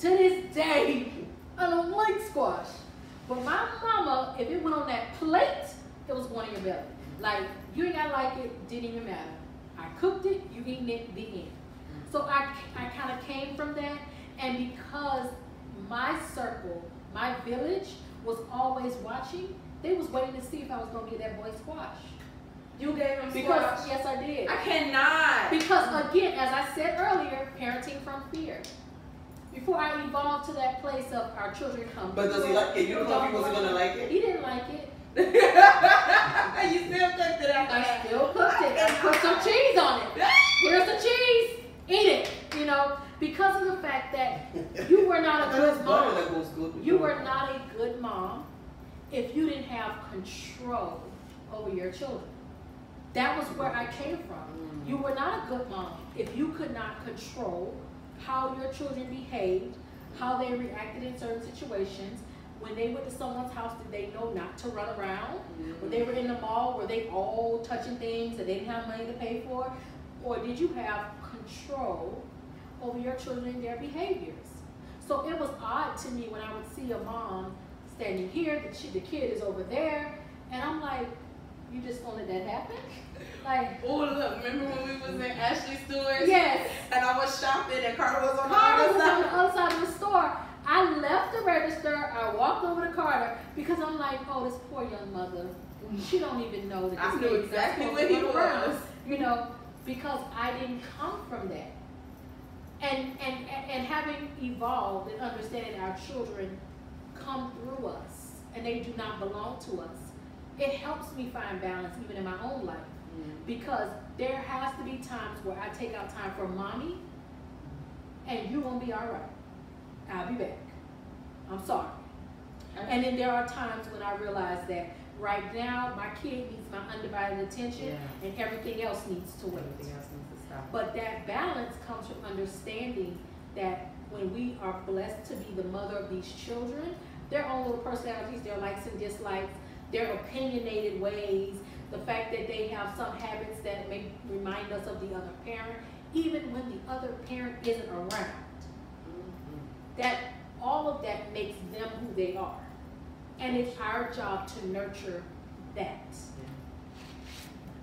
S2: this day, I don't like squash. But my mama, if it went on that plate, it was going in your belly. Like, you ain't gotta like it, didn't even matter. I cooked it, you eating it, the end. So I kind of came from that, and because my circle, my village was always watching, they was waiting to see if I was gonna get that boy squash.
S4: You gave him
S2: Because,
S4: squash?
S2: yes, I did.
S4: I cannot.
S2: Because again, as I said earlier, parenting from fear. Before I evolved to that place of our children come.
S1: But does he like it? You don't know if he wasn't gonna like it?
S2: He didn't like it.
S4: You still cooked it after
S2: I
S4: that.
S2: still cooked it. I put some cheese on it. Here's the cheese. you know, because of the fact that you were not a good mom. You were not a good mom if you didn't have control over your children. That was where I came from. You were not a good mom if you could not control how your children behaved, how they reacted in certain situations. When they went to someone's house, did they know not to run around? When they were in the mall, were they all touching things that they didn't have money to pay for? Or did you have control over your children and their behaviors? So it was odd to me when I would see a mom standing here, the kid is over there, and I'm like, you just gonna let that happen? Like,
S4: oh look, remember when we was in Ashley Stewart's?
S2: Yes.
S4: And I was shopping and Carter was on the
S2: Carter
S4: other
S2: was on
S4: side.
S2: the other side of the store. I left the register, I walked over to Carter because I'm like, oh, this poor young mother, she don't even know that this
S4: I knew
S2: baby's
S4: exactly
S2: not
S4: what
S2: supposed
S4: he
S2: to run around,
S4: was.
S2: you know, because I didn't come from that. And having evolved and understanding our children come through us and they do not belong to us, it helps me find balance even in my own life. Because there has to be times where I take out time for mommy and you gonna be all right. I'll be back. I'm sorry. And then there are times when I realize that right now my kid needs my undivided attention and everything else needs to wait.
S4: Everything else needs to stop.
S2: But that balance comes from understanding that when we are blessed to be the mother of these children, their own little personalities, their likes and dislikes, their opinionated ways, the fact that they have some habits that may remind us of the other parent, even when the other parent isn't around. That all of that makes them who they are. And it's our job to nurture that.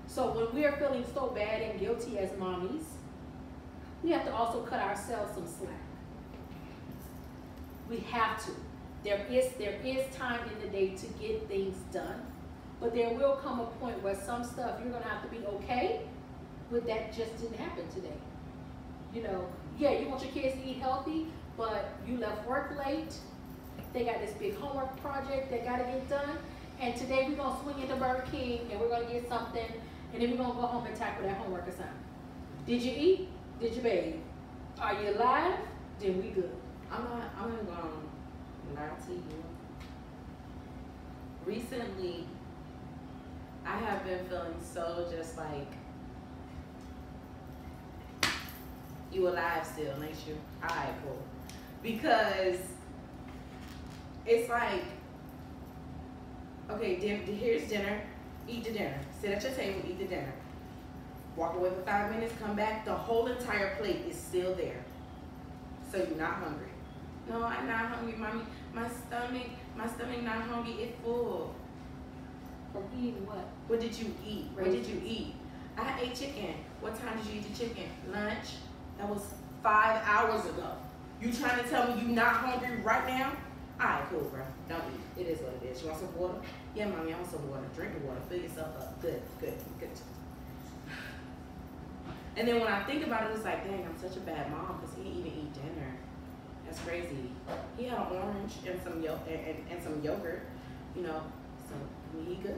S2: So when we are feeling so bad and guilty as mommies, we have to also cut ourselves some slack. We have to. There is time in the day to get things done, but there will come a point where some stuff you're gonna have to be okay with that just didn't happen today. You know, yeah, you want your kids to eat healthy, but you left work late. They got this big homework project that gotta get done, and today we're gonna swing into Burger King and we're gonna get something, and then we're gonna go home and tackle that homework assignment. Did you eat? Did you bathe? Are you alive? Then we good.
S4: I'm gonna lie to you. Recently, I have been feeling so just like, you alive still, ain't you? Alright, cool. Because it's like, okay, here's dinner, eat the dinner. Sit at your table, eat the dinner. Walk away for 5 minutes, come back, the whole entire plate is still there. So you're not hungry. No, I'm not hungry, mommy. My stomach not hungry, it's full.
S2: From eating what?
S4: What did you eat? What did you eat? I ate chicken. What time did you eat the chicken? Lunch? That was 5 hours ago. You trying to tell me you not hungry right now? Alright, cool, bro. Don't eat. It is what it is. You want some water? Yeah, mommy, I want some water. Drink the water. Fill yourself up. Good. And then when I think about it, it's like, dang, I'm such a bad mom because he didn't even eat dinner. That's crazy. He had an orange and some yogurt, you know. So he good.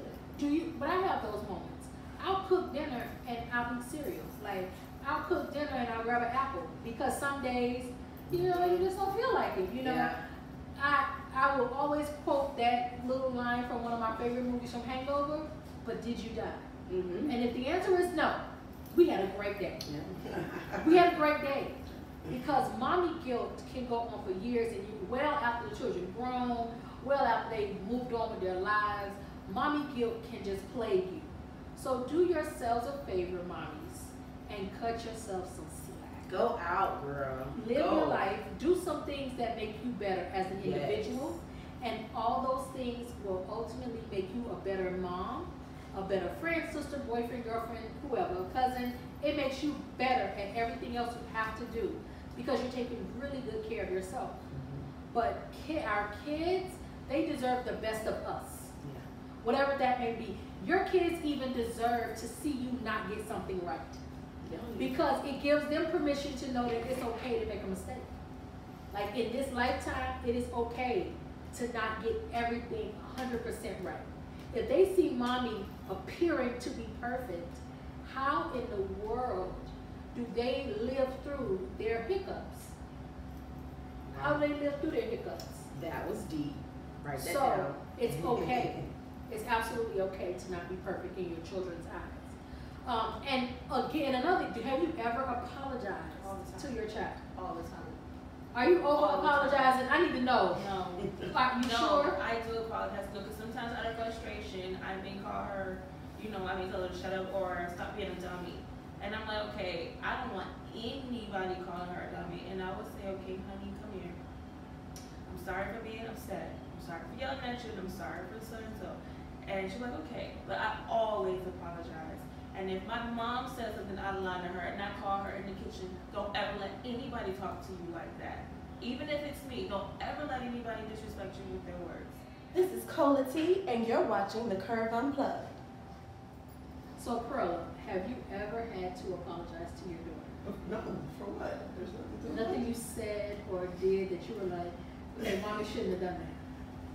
S2: But I have those moments. I'll cook dinner and I'll eat cereal. Like, I'll cook dinner and I'll grab an apple because some days, you know, you just don't feel like it. You know, I will always quote that little line from one of my favorite movies from Hangover. But did you die? And if the answer is no, we had a great day. We had a great day. Because mommy guilt can go on for years and well after the children grown, well after they moved on with their lives, mommy guilt can just plague you. So do yourselves a favor, mommies, and cut yourself some slack.
S4: Go out, girl.
S2: Live your life. Do some things that make you better as an individual. And all those things will ultimately make you a better mom, a better friend, sister, boyfriend, girlfriend, whoever, cousin. It makes you better at everything else you have to do because you're taking really good care of yourself. But our kids, they deserve the best of us. Whatever that may be. Your kids even deserve to see you not get something right. Because it gives them permission to know that it's okay to make a mistake. Like in this lifetime, it is okay to not get everything 100% right. If they see mommy appearing to be perfect, how in the world do they live through their hiccups? How do they live through their hiccups?
S4: That was deep. Write that
S2: So
S4: down.
S2: it's okay. It's absolutely okay to not be perfect in your children's eyes. And again, another, have you ever apologized to your child?
S3: All the time.
S2: Are you over apologizing? I need to know.
S3: No.
S2: Are you sure?
S3: I do apologize. No, because sometimes out of frustration, I may call her, I may tell her to shut up or stop being a dummy. And I'm like, okay, I don't want anybody calling her a dummy. And I would say, okay, honey, come here. I'm sorry for being upset. I'm sorry for yelling at you. I'm sorry for so and so. And she's like, okay. But I always apologize. And if my mom says something out of line to her and I call her in the kitchen, don't ever let anybody talk to you like that. Even if it's me, don't ever let anybody disrespect you with their words.
S5: This is Cola T, and you're watching the Curve-Unplugged.
S2: So, Perla, have you ever had to apologize to your daughter?
S1: No, for what? There's nothing to
S2: Nothing you said or did that you were like, hey, mommy shouldn't have done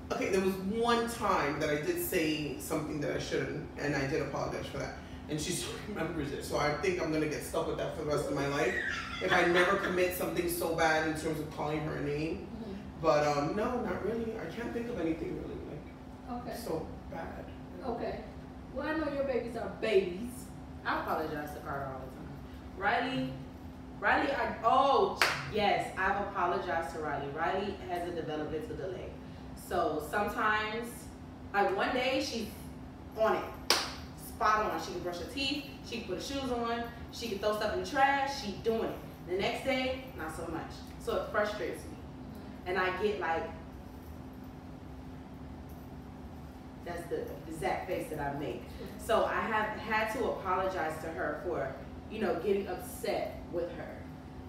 S2: that.
S1: Okay, there was one time that I did say something that I shouldn't, and I did apologize for that. And she still remembers it, so I think I'm gonna get stuck with that for the rest of my life if I never commit something so bad in terms of calling her a name.
S2: Mm-hmm.
S1: But no, not really. I can't think of anything really like so bad.
S2: Okay. Well, I know your babies are babies.
S4: I apologize to Carter all the time. Riley, yes, I've apologized to Riley. Riley has a developmental delay. So sometimes, like one day she's on it. Spot on. She can brush her teeth, she can put her shoes on, she can throw stuff in the trash, she's doing it. The next day, not so much. So it frustrates me. And I get like, that's the exact face that I make. So I have had to apologize to her for, getting upset with her.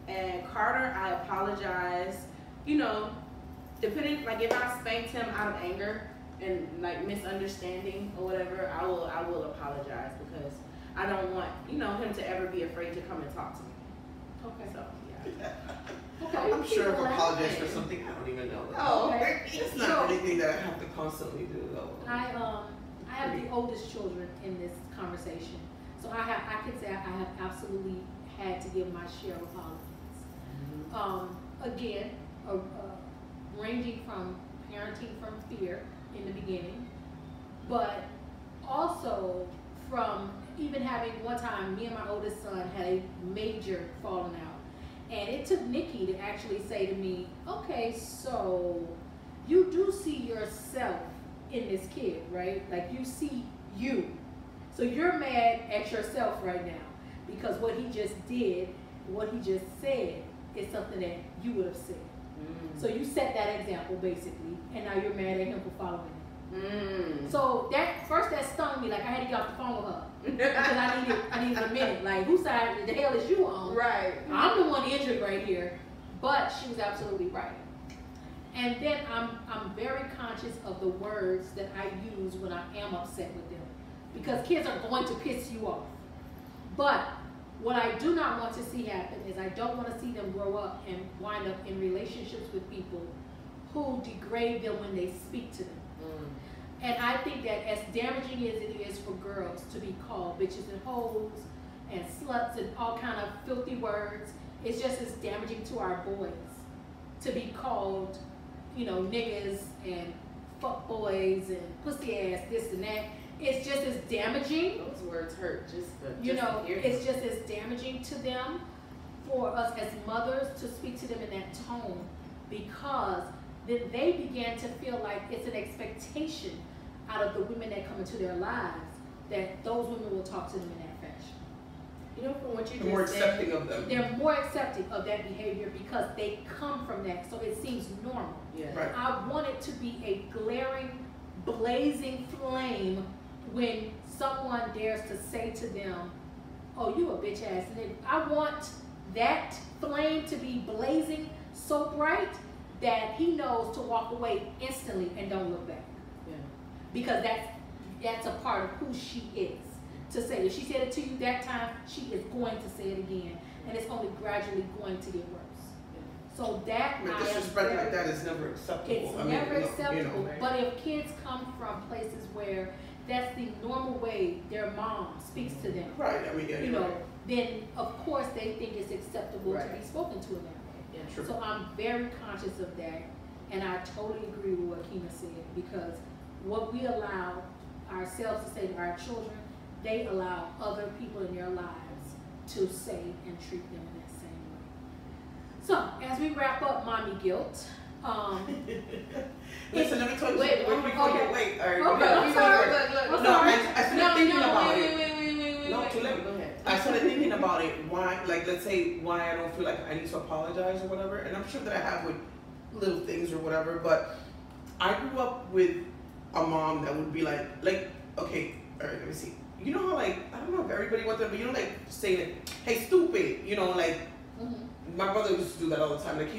S4: And Carter, I apologize, depending, like if I spanked him out of anger, and like misunderstanding or whatever, I will apologize because I don't want him to ever be afraid to come and talk to me.
S2: Okay.
S4: So yeah.
S2: Okay.
S1: I'm sure I've apologized for something I don't even know.
S4: Oh,
S2: okay.
S1: It's not anything that I have to constantly do though.
S2: I have the oldest children in this conversation, so I can say I have absolutely had to give my share of apologies. Again, ranging from parenting from fear in the beginning, but also from even having one time, me and my oldest son had a major falling out, and it took Nikki to actually say to me, okay, so you do see yourself in this kid, right? Like you see you, so you're mad at yourself right now because what he just did, what he just said is something that you would have said. So you set that example basically, and now you're mad at him for following it. So that stung me. Like I had to get off the phone with her because I needed a minute. Like whose side the hell is you on?
S4: Right.
S2: I'm the one injured right here, but she was absolutely right. And then I'm very conscious of the words that I use when I am upset with them, because kids are going to piss you off. But what I do not want to see happen is I don't want to see them grow up and wind up in relationships with people who degrade them when they speak to them. And I think that as damaging as it is for girls to be called bitches and hoes and sluts and all kind of filthy words, it's just as damaging to our boys to be called, niggas and fuck boys and pussy ass, this and that. It's just as damaging.
S4: Those words hurt.
S2: It's just as damaging to them for us as mothers to speak to them in that tone, because then they began to feel like it's an expectation out of the women that come into their lives that those women will talk to them in that fashion.
S4: From what you
S1: They're more
S4: just said,
S1: accepting of them.
S2: They're more accepting of that behavior because they come from that, so it seems normal.
S4: yeah.
S1: Right.
S2: I want it to be a glaring, blazing flame when someone dares to say to them, oh, you a bitch ass nigga. I want that flame to be blazing so bright that he knows to walk away instantly and don't look back.
S4: Yeah.
S2: Because that's a part of who she is. To say, if she said it to you that time, she is going to say it again. And it's only gradually going to get worse.
S4: Yeah.
S2: So that
S1: But disrespect like that is never acceptable.
S2: it's never acceptable. But if kids come from places where that's the normal way their mom speaks to them,
S1: Right, I mean, yeah, you're right.
S2: then of course they think it's acceptable to
S4: Right.
S2: be spoken to in that way.
S4: Yeah.
S1: Sure.
S2: So I'm very conscious of that, and I totally agree with what Kina said, because what we allow ourselves to say to our children, they allow other people in their lives to say and treat them in that same way. So as we wrap up mommy guilt,
S1: Listen, let me tell you
S4: Wait,
S1: something before you wait. All right,
S2: Okay, I'm sorry. I'm
S1: No,
S2: sorry.
S1: I started thinking about it.
S4: Wait.
S1: No, too late.
S4: Go ahead.
S1: I started thinking about it. Why, like, let's say why I don't feel like I need to apologize or whatever. And I'm sure that I have with little things or whatever. But I grew up with a mom that would be like, okay, all right, let me see. You know how, like, I don't know if everybody wants that, but you know, like, saying, hey, stupid. You know, like, my brother used to do that all the time. Like,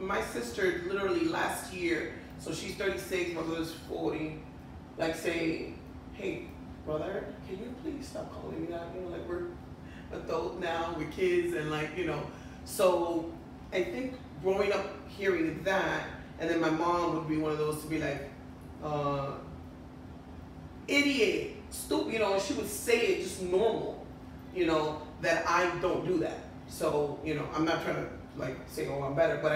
S1: my sister literally last year, so she's 36, my brother's 40, like, saying, hey, brother, can you please stop calling me that? You know, like, we're adult now with kids, and, like, you know. So I think growing up hearing that, and then my mom would be one of those to be like, idiot, stupid, you know, and she would say it just normal, you know, that I don't do that. So, you know, I'm not trying to, like, say, oh, I'm better, but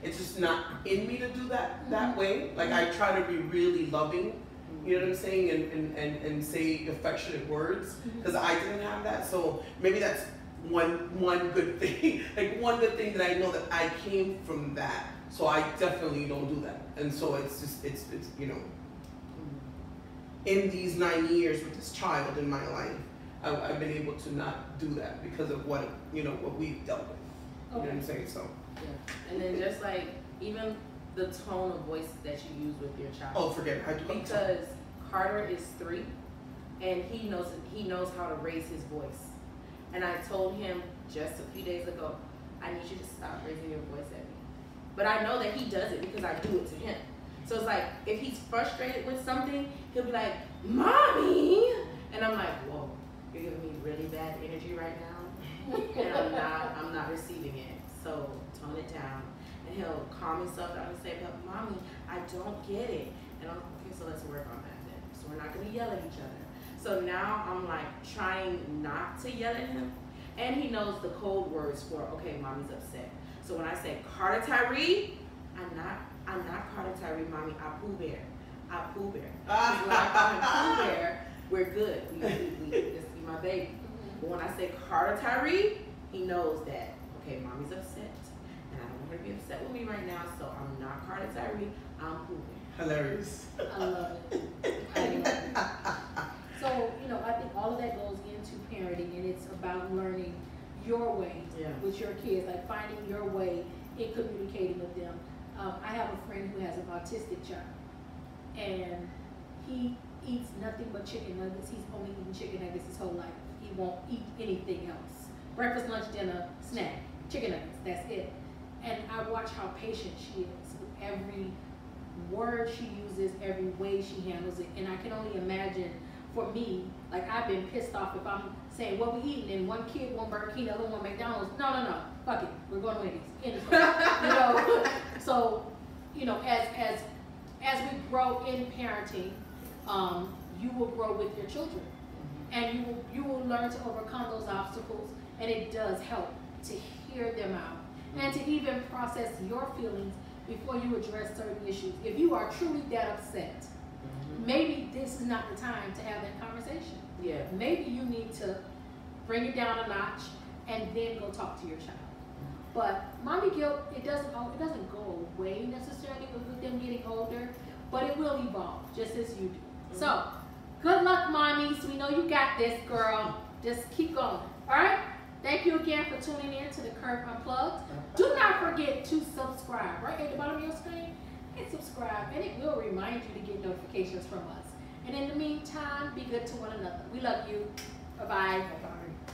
S1: it's just not in me to do that way. Like, I try to be really loving, you know what I'm saying, and say affectionate words, because I didn't have that. So maybe that's one good thing, like one good thing that I know that I came from that. So I definitely don't do that. And so it's just, it's you know, in these 9 years with this child in my life, I've been able to not do that because of what, you know, what we've dealt with. You know what I'm saying? So.
S4: Yeah. And then just like even the tone of voice that you use with your child.
S1: Oh, forget it. I do.
S4: Because Carter is 3, and he knows how to raise his voice. And I told him just a few days ago, I need you to stop raising your voice at me. But I know that he does it because I do it to him. So it's like if he's frustrated with something, he'll be like, "Mommy," and I'm like, "Whoa, you're giving me really bad energy right now," and I'm not receiving it. So tone it down, and he'll calm himself down and say, "But mommy, I don't get it." And I'm like, "Okay, so let's work on that then. So we're not gonna yell at each other." So now I'm like trying not to yell at him, and he knows the code words for, okay, mommy's upset. So when I say Carter Tyree, I'm not Carter Tyree, mommy, I Pooh Bear. I Pooh Bear. When I call him Pooh Bear, we're good. We this be my baby. But when I say Carter Tyree, he knows that, okay, mommy's upset, and I don't want her to be upset with me right now, so I'm not Carter Tyree, I'm Pooh Bear.
S1: Hilarious.
S2: I love it. I love it. So, you know, I think all of that goes into parenting, and it's about learning your way with your kids, like finding your way in communicating with them. I have a friend who has an autistic child, and he eats nothing but chicken nuggets. He's only eaten chicken nuggets his whole life. He won't eat anything else. Breakfast, lunch, dinner, snack, chicken nuggets, that's it. And I watch how patient she is with every word she uses, every way she handles it. And I can only imagine for me, like I've been pissed off if I'm saying what we eating and one kid want Burger King, the other one McDonald's. No, fuck it, we're going to Wendy's. You know, so you know, as we grow in parenting, you will grow with your children, and you will learn to overcome those obstacles. And it does help to hear them out and to even process your feelings before you address certain issues. If you are truly that upset, maybe this is not the time to have that conversation.
S4: Yeah.
S2: Maybe you need to bring it down a notch and then go talk to your child. But mommy guilt, it doesn't go away necessarily with them getting older, but it will evolve just as you do. So, good luck, mommies. We know you got this, girl. Just keep going. All right? Thank you again for tuning in to the Curve-Unplugged. Do not forget to subscribe. Right at the bottom of your screen, hit subscribe, and it will remind you to get notifications from us. And in the meantime, be good to one another. We love you. Bye-bye.
S1: Bye-bye.